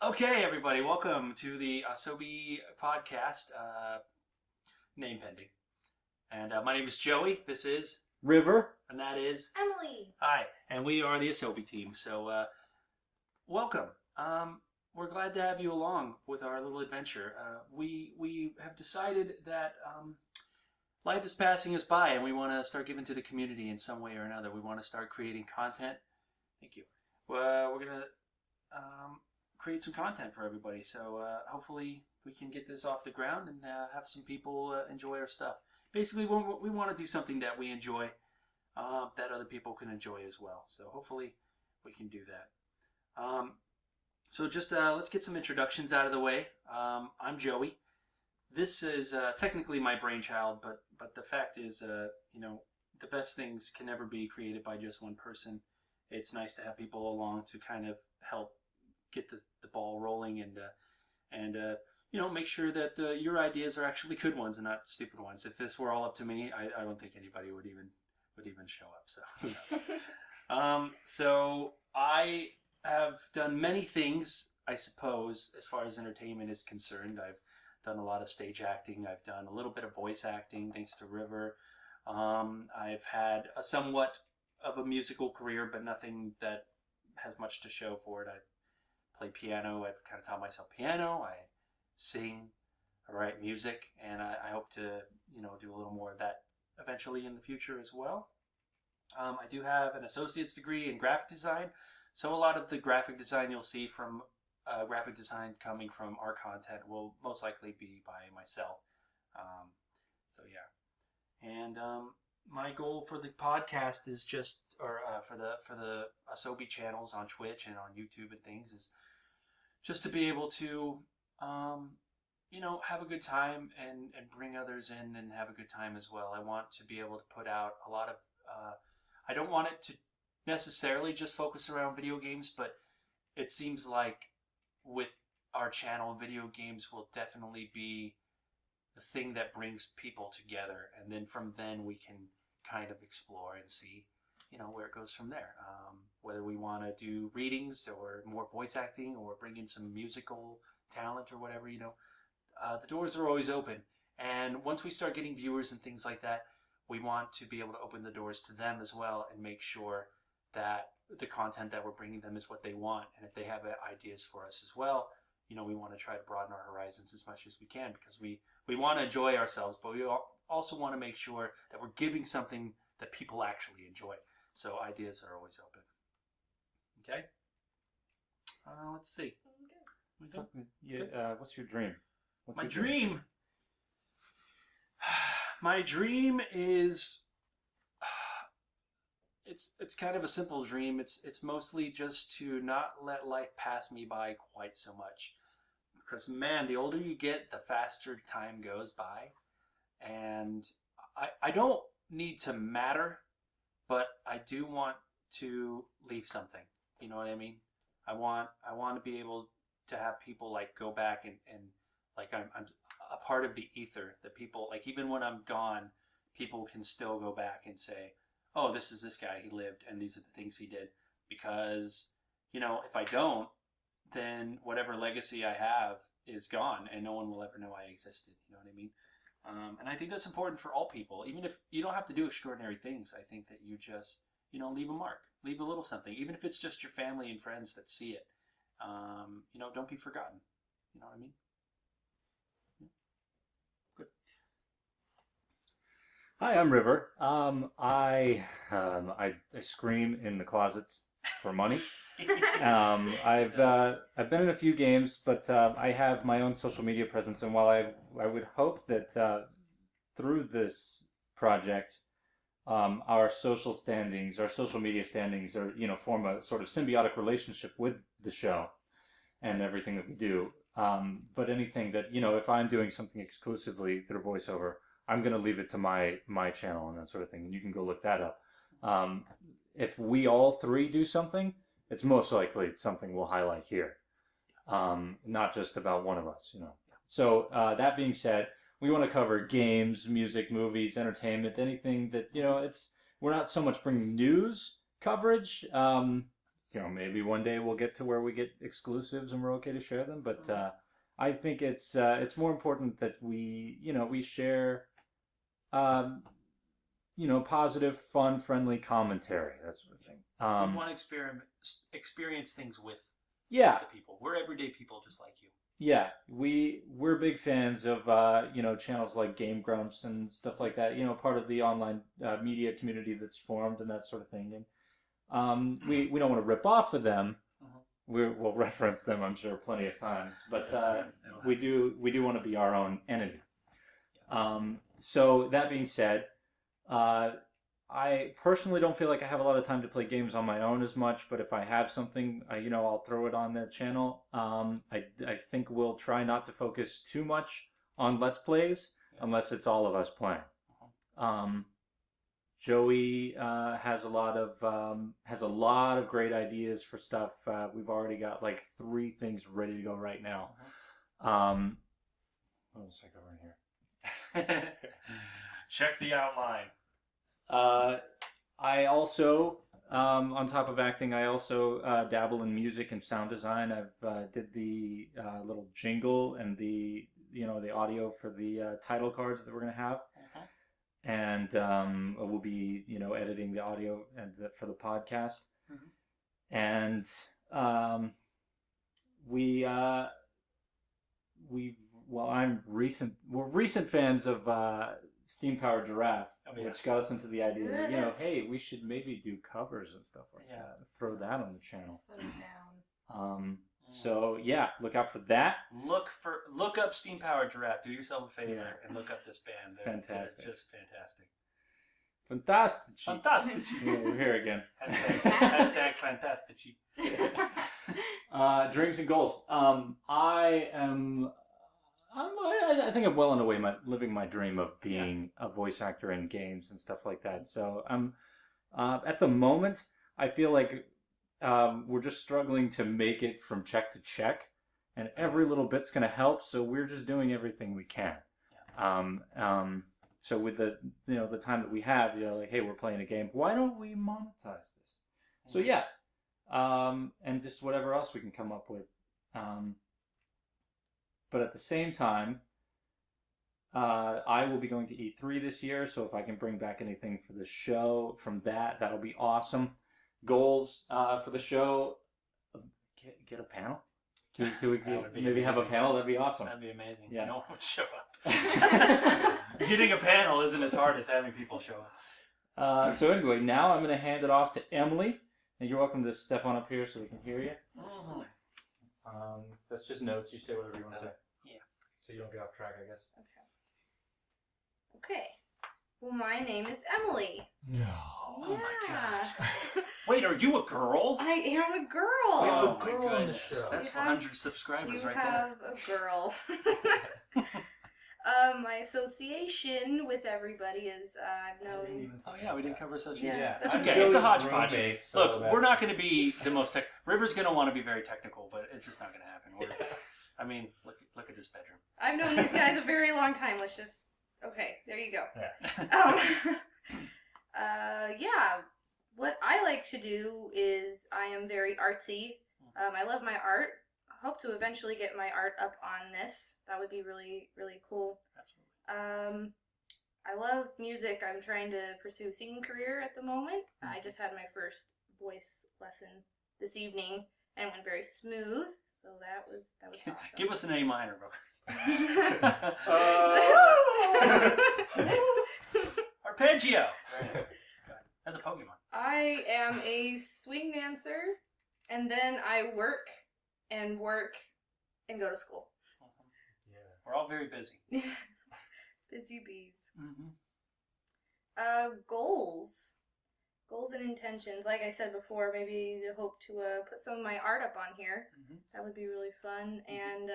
Okay, everybody, welcome to the Asobi podcast, name pending. And my name is Joey, this is River. and that is Emily. Hi, and we are the Asobi team, so welcome. We're glad to have you along with our little adventure. We have decided that life is passing us by and we want to start giving to the community in some way or another. We want to start creating content. Thank you. We're going to create some content for everybody. So hopefully we can get this off the ground and have some people enjoy our stuff. Basically, we want to do something that we enjoy that other people can enjoy as well. So hopefully we can do that. So just let's get some introductions out of the way. I'm Joey. This is technically my brainchild, but the fact is, the best things can never be created by just one person. It's nice to have people along to kind of help get the ball rolling and make sure that your ideas are actually good ones and not stupid ones. If this were all up to me, I don't think anybody would even show up. So who knows? So I have done many things, I suppose, as far as entertainment is concerned. I've done a lot of stage acting. I've done a little bit of voice acting, thanks to River. I've had a somewhat of a musical career, but nothing that has much to show for it. I play piano. I've kind of taught myself piano. I sing. I write music, and I hope to do a little more of that eventually in the future as well. I do have an associate's degree in graphic design, so a lot of the graphic design you'll see from graphic design coming from our content will most likely be by myself. So yeah, and my goal for the podcast is just, or for the Asobi channels on Twitch and on YouTube and things, is just to be able to have a good time and bring others in and have a good time as well. I want to be able to put out a lot of I don't want it to necessarily just focus around video games, but it seems like with our channel, video games will definitely be the thing that brings people together, and then from then we can kind of explore and see where it goes from there. Whether we want to do readings or more voice acting or bring in some musical talent or whatever, the doors are always open. And once we start getting viewers and things like that, we want to be able to open the doors to them as well and make sure that the content that we're bringing them is what they want. And if they have ideas for us as well, we want to try to broaden our horizons as much as we can, because we want to enjoy ourselves, but we also want to make sure that we're giving something that people actually enjoy. So ideas are always open. Okay? Let's see. What's your dream? My dream? My dream is... It's kind of a simple dream. It's mostly just to not let life pass me by quite so much. Because, man, the older you get, the faster time goes by. And I don't need to matter, but I do want to leave something. You know what I mean? I want to be able to have people like go back and like I'm a part of the ether. That people, like, even when I'm gone, people can still go back and say, oh, this is this guy, he lived, and these are the things he did. Because, if I don't, then whatever legacy I have is gone, and no one will ever know I existed. You know what I mean? And I think that's important for all people. Even if you don't have to do extraordinary things, I think that you just, leave a mark. Leave a little something. Even if it's just your family and friends that see it. Don't be forgotten. You know what I mean? Yeah. Good. Hi, I'm River. I scream in the closets for money. I've been in a few games, but I have my own social media presence, and while I would hope that through this project, our social media standings are form a sort of symbiotic relationship with the show and everything that we do. But anything that if I'm doing something exclusively through voiceover, I'm going to leave it to my channel and that sort of thing, and you can go look that up. If we all three do something, it's most likely something we'll highlight here, not just about one of us, So that being said, we want to cover games, music, movies, entertainment, anything that we're not so much bringing news coverage. maybe one day we'll get to where we get exclusives and we're okay to share them. But I think it's more important that we share, positive, fun, friendly commentary, that sort of thing. We want to experience things with the people. We're everyday people just like you. Yeah, we're big fans of channels like Game Grumps and stuff like that. Part of the online media community that's formed and that sort of thing. And we don't want to rip off of them. We'll reference them, I'm sure, plenty of times. But we do want to be our own entity. So that being said, I personally don't feel like I have a lot of time to play games on my own as much. But if I have something, I'll throw it on their channel. I think we'll try not to focus too much on Let's Plays unless it's all of us playing. Joey has a lot of great ideas for stuff. We've already got like 3 things ready to go right now. What else I got in here? Check the outline. I also, on top of acting, I also dabble in music and sound design. I've did the little jingle and the audio for the title cards that we're gonna have. And we'll be editing the audio and for the podcast. And we're recent fans of Steam Powered Giraffe, which got us into the idea that hey, we should maybe do covers and stuff like that. Throw that on the channel. So look out for that. Look up Steam Powered Giraffe. Do yourself a favor and look up this band. They're just fantastic. Fantastic. We're here again. Hashtag fantastici. Dreams and goals. I think I'm well on the way living my dream of being a voice actor in games and stuff like that. So I'm at the moment I feel like we're just struggling to make it from check to check, and every little bit's going to help. So we're just doing everything we can. So with the time that we have, like, hey, we're playing a game. Why don't we monetize this? So and just whatever else we can come up with. But at the same time, I will be going to E3 this year. So if I can bring back anything for the show from that'll be awesome. Goals for the show: get a panel. Can we maybe have a panel? That'd be awesome. That'd be amazing. Yeah. No one would show up. Getting a panel isn't as hard as having people show up. So anyway, now I'm going to hand it off to Emily, and you're welcome to step on up here so we can hear you. That's just notes. You say whatever you want to say. Yeah. So you don't get off track, I guess. Okay. Well, my name is Emily. No. Oh my gosh. Wait, are you a girl? I am a girl. Oh my goodness. That's 100 subscribers right there. You have a girl. My association with everybody is I've known. Oh yeah, we didn't cover association. Yeah. Okay, it's a hodgepodge. Look, we're not going to be the most tech. River's going to want to be very technical, but it's just not going to happen. I mean, look at this bedroom. I've known these guys a very long time. Let's just. Okay, there you go. Yeah. What I like to do is I am very artsy. I love my art. I hope to eventually get my art up on this. That would be really, really cool. Absolutely. I love music. I'm trying to pursue a singing career at the moment. I just had my first voice lesson this evening and it went very smooth. So that was awesome. Give us an A minor, bro. Arpeggio. That's a Pokemon. I am a swing dancer, and then I work and go to school. Yeah, we're all very busy. Busy bees. Mm-hmm. Goals and intentions. Like I said before, maybe the hope to put some of my art up on here. Mm-hmm. That would be really fun. And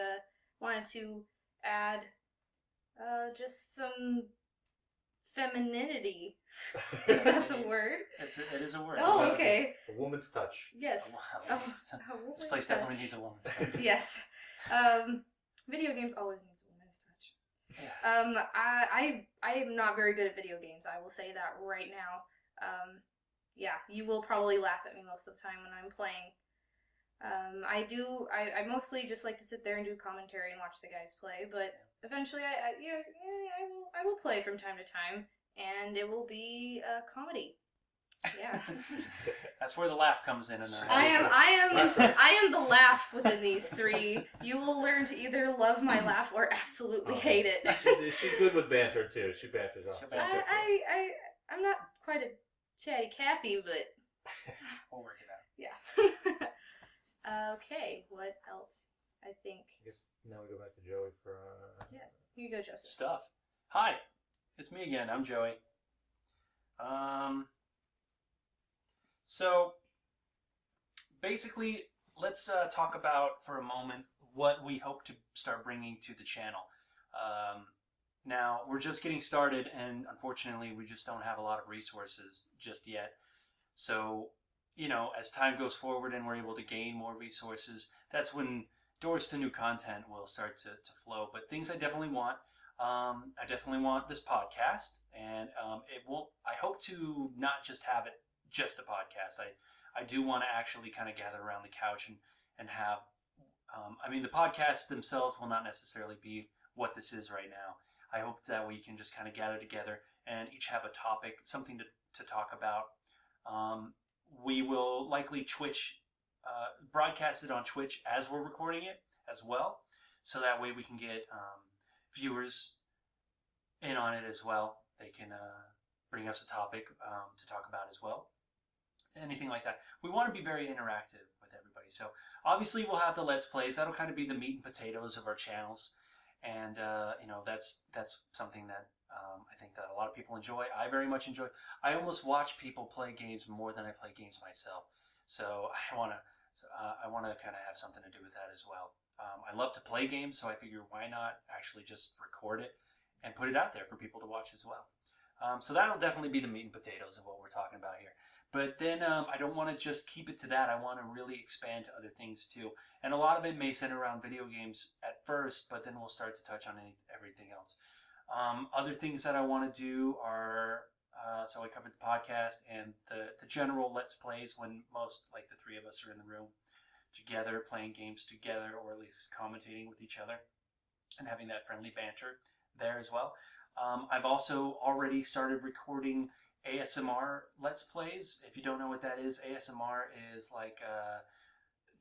wanted to add just some femininity, if that's a word. It is a word. Oh, okay. A woman's touch. Yes. This place definitely needs a woman's touch. Yes. Video games always needs a woman's touch. Yeah. I am not very good at video games. I will say that right now. yeah, you will probably laugh at me most of the time when I'm playing. I mostly just like to sit there and do commentary and watch the guys play, but eventually I will play from time to time, and it will be a comedy. Yeah. That's where the laugh comes in. I am the laugh within these three. You will learn to either love my laugh or absolutely hate it. She's good with banter too. She banters off. I'm not quite a chatty Cathy, but We'll work it out. yeah. Okay, what else? I think. I guess now we go back to Joey for. Yes, here you go, Joseph. Stuff. Hi, it's me again. I'm Joey. So basically, let's talk about for a moment what we hope to start bringing to the channel. Now, we're just getting started, and unfortunately, we just don't have a lot of resources just yet. So, you know, as time goes forward and we're able to gain more resources, that's when doors to new content will start to flow. But things I definitely want. I definitely want this podcast, and I hope to not just have it just a podcast. I do want to actually kind of gather around the couch and have, the podcasts themselves will not necessarily be what this is right now. I hope that we can just kind of gather together and each have a topic, something to talk about. We will likely broadcast it on Twitch as we're recording it as well, so that way we can get viewers in on it as well. They can bring us a topic to talk about as well. Anything like that. We want to be very interactive with everybody. So obviously we'll have the Let's Plays. That'll kind of be the meat and potatoes of our channels. And, that's something that I think that a lot of people enjoy. I very much enjoy. I almost watch people play games more than I play games myself. So I want to kind of have something to do with that as well. I love to play games, so I figure why not actually just record it and put it out there for people to watch as well. So that'll definitely be the meat and potatoes of what we're talking about here. But then I don't want to just keep it to that. I want to really expand to other things too. And a lot of it may center around video games at first, but then we'll start to touch on everything else. Other things that I want to do are, so I covered the podcast and the general Let's Plays when most, like the three of us are in the room together, playing games together, or at least commentating with each other and having that friendly banter there as well. I've also already started recording ASMR Let's Plays. If you don't know what that is, ASMR is like,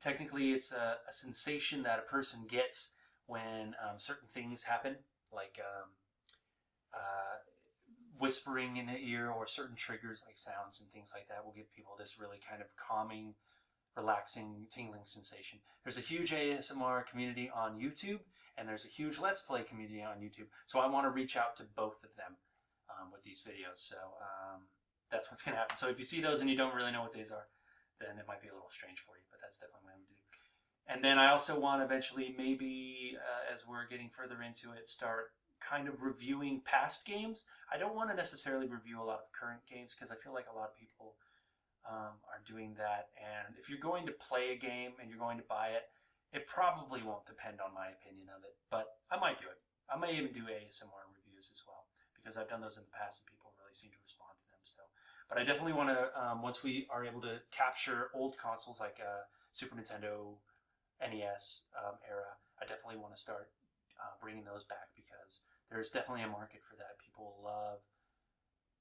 technically it's a sensation that a person gets when certain things happen, like whispering in the ear or certain triggers like sounds and things like that will give people this really kind of calming, relaxing, tingling sensation. There's a huge ASMR community on YouTube, and there's a huge Let's Play community on YouTube. So I want to reach out to both of them with these videos. So that's what's going to happen. So if you see those and you don't really know what these are, then it might be a little strange for you, but that's definitely what I'm going to do. And then I also want to eventually, maybe as we're getting further into it, start kind of reviewing past games. I don't want to necessarily review a lot of current games because I feel like a lot of people are doing that. And if you're going to play a game and you're going to buy it, it probably won't depend on my opinion of it, but I might do it. I may even do ASMR reviews as well, because I've done those in the past and people really seem to respond to them. So, but I definitely want to, once we are able to capture old consoles like Super Nintendo, NES era, I definitely want to start bringing those back, because there's definitely a market for that. People love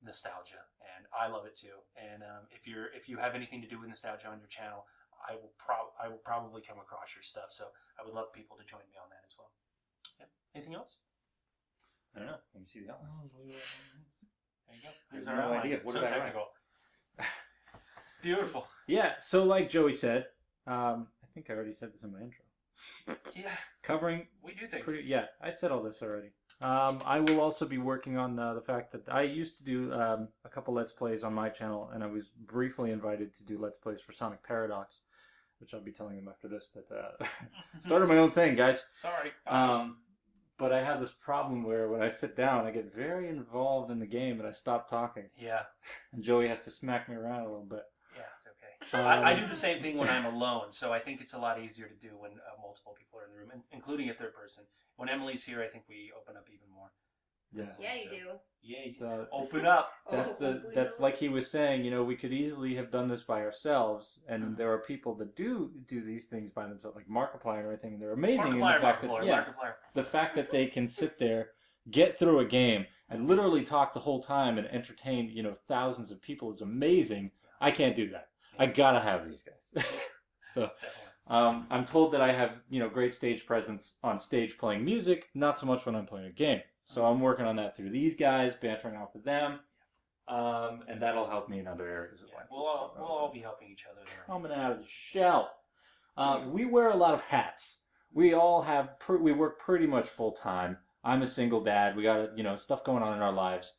nostalgia, and I love it too. And if you have anything to do with nostalgia on your channel, I will probably come across your stuff. So I would love people to join me on that as well. Yeah. Anything else? I don't know. Let me see the outline. There you go. I have There's our no outline. idea. What So did I write? technical. Beautiful. Yeah, so like Joey said, I think I already said this in my intro. Yeah. Covering We do things. yeah, I said all this already. I will also be working on the fact that I used to do a couple Let's Plays on my channel, and I was briefly invited to do Let's Plays for Sonic Paradox, which I'll be telling them after this that started my own thing, guys. Sorry. But I have this problem where when I sit down, I get very involved in the game and I stop talking. Yeah. And Joey has to smack me around a little bit. Yeah, it's okay. I do the same thing when I'm alone, so I think it's a lot easier to do when multiple people are in the room, including a third person. When Emily's here, I think we open up even more. Yeah. Yeah, you So- do. Yeah. So Open up. that's like he was saying. We could easily have done this by ourselves, and there are people that do these things by themselves, like Markiplier and everything. And they're amazing in the fact that the fact that they can sit there, get through a game, and literally talk the whole time and entertain thousands of people is amazing. I can't do that. I gotta have these guys. So. I'm told that I have, great stage presence on stage playing music, not so much when I'm playing a game. So I'm working on that through these guys, bantering off with them, and that'll help me in other areas of life. We'll all be helping each other there. Coming out of the shell. We wear a lot of hats. We all have, we work pretty much full time. I'm a single dad. We got, stuff going on in our lives,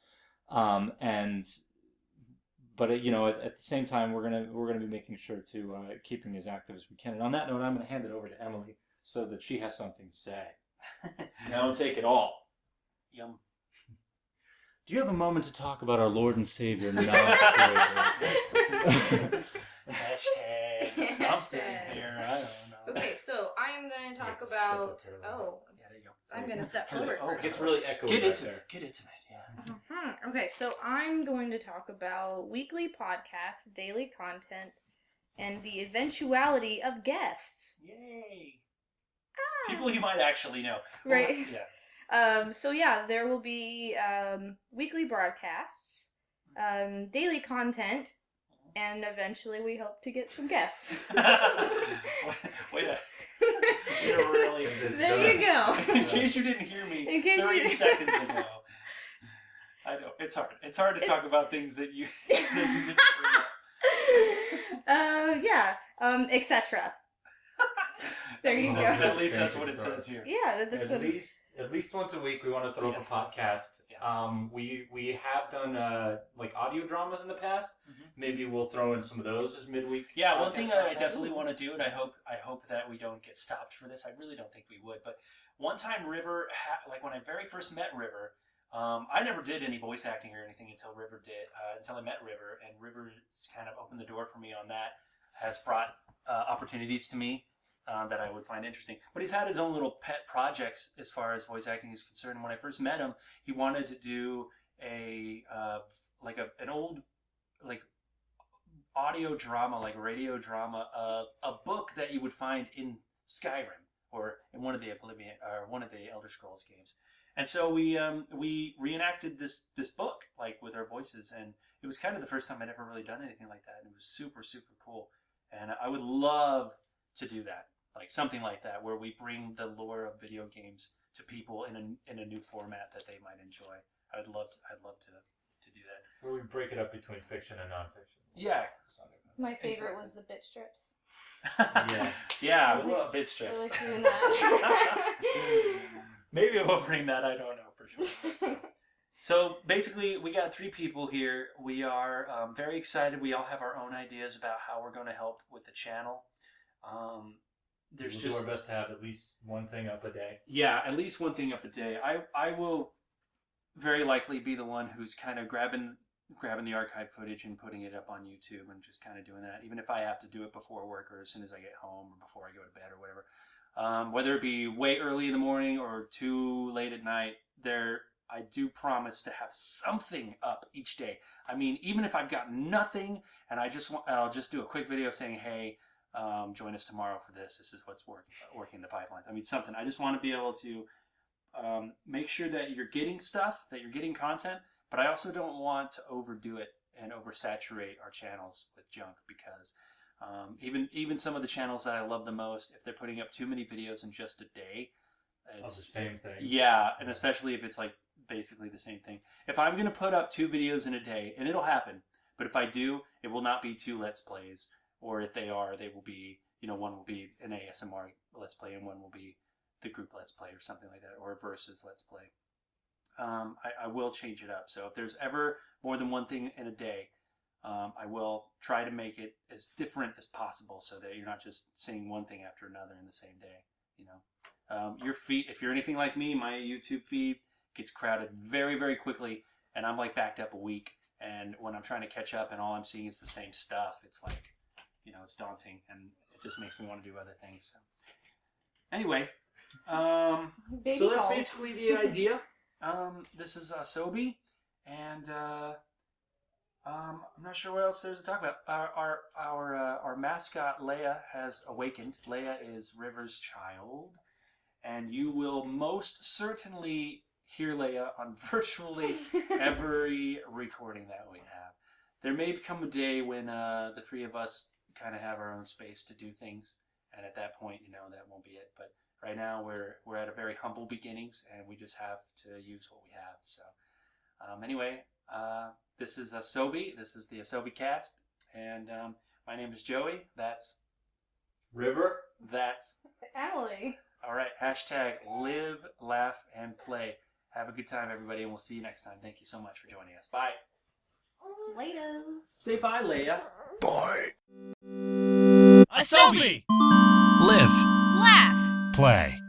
But at the same time, we're gonna be making sure to keeping as active as we can. And on that note, I'm gonna hand it over to Emily so that she has something to say. Now, don't take it all. Yum. Do you have a moment to talk about our Lord and Savior? Hashtag something here. I don't know. Okay, so I'm going to talk about. Oh, Yeah, there you go. I'm going to step forward. Oh, first. It gets really echoey Get back into there. it. Get into it. Yeah. Okay, so I'm going to talk about weekly podcasts, daily content, and the eventuality of guests. Yay. People you might actually know. Right. Well, yeah. So yeah, there will be weekly broadcasts, daily content, and eventually we hope to get some guests. Wait a really. There you go. In case you didn't hear me In case 30 you- seconds ago. I know it's hard. It's hard to talk about things that you didn't bring up. Etc. There you go. At least that's what it says here. Yeah, that's At least once a week, we want to throw Yes. up a podcast. Yeah. We have done like audio dramas in the past. Mhm. Maybe we'll throw in some of those as midweek. Yeah, one thing I podcasts. definitely want to do, and I hope that we don't get stopped for this. I really don't think we would, but one time River, like when I very first met River, I never did any voice acting or anything until River did, until I met River, and River's kind of opened the door for me on that. Has brought opportunities to me that I would find interesting. But he's had his own little pet projects as far as voice acting is concerned. And when I first met him, he wanted to do an old audio drama, like radio drama of a book that you would find in Skyrim or in one of the Elder Scrolls games. And so we reenacted this book like with our voices, and it was kind of the first time I'd ever really done anything like that, and it was super, super cool. And I would love to do that, like something like that, where we bring the lore of video games to people in a new format that they might enjoy. I'd love to do that. Where we break it up between fiction and nonfiction. Yeah. My favorite was the bit strips. Yeah, we love bit I strips. like doing that. Maybe we'll bring that. I don't know for sure. So basically, we got 3 people here. We are very excited. We all have our own ideas about how we're going to help with the channel. There's We'll just do our best to have at least one thing up a day. yeah, at least one thing up a day. I will very likely be the one who's kind of grabbing the archive footage and putting it up on YouTube and just kind of doing that, even if I have to do it before work or as soon as I get home or before I go to bed or whatever. Whether it be way early in the morning or too late at night, I do promise to have something up each day. I mean, even if I've got nothing and I'll just do a quick video saying, hey, join us tomorrow for this. This is what's working in the pipelines. I mean, something. I just want to be able to make sure that you're getting stuff, that you're getting content, but I also don't want to overdo it and oversaturate our channels with junk, because even some of the channels that I love the most, if they're putting up too many videos in just a day, Of the same thing. yeah, and especially if it's like basically the same thing. If I'm going to put up 2 videos in a day, and it'll happen, but if I do, it will not be 2 Let's Plays, or if they are, they will be, one will be an ASMR Let's Play and one will be the group Let's Play or something like that, or a versus Let's Play. I will change it up. So if there's ever more than one thing in a day, I will try to make it as different as possible so that you're not just seeing one thing after another in the same day. Your feed, if you're anything like me, my YouTube feed gets crowded very, very quickly, and I'm like backed up a week. And when I'm trying to catch up and all I'm seeing is the same stuff, it's like, it's daunting, and it just makes me want to do other things. So. Anyway, Baby so that's calls. basically the idea. This is Asobi, and I'm not sure what else there's to talk about. Our mascot Leia has awakened. Leia is River's child, and you will most certainly hear Leia on virtually every recording that we have. There may come a day when the three of us kind of have our own space to do things, and at that point, that won't be it. But right now, we're at a very humble beginnings, and we just have to use what we have. So, anyway, this is Asobi. This is the AsobiCast, and my name is Joey. That's River. That's Emily. all right. Hashtag live, laugh, and play. Have a good time, everybody, and we'll see you next time. Thank you so much for joining us. Bye. Later. Say bye, Leia. Bye. Asobi! Live. Laugh! Play.